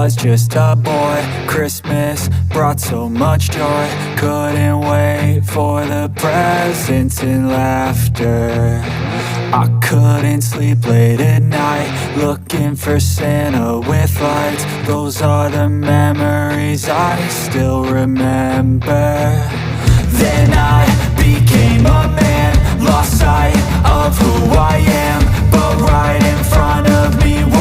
was just a boy. Christmas brought so much joy. Couldn't wait for the presents and laughter. I couldn't sleep late at night, looking for Santa with lights. Those are the memories I still remember.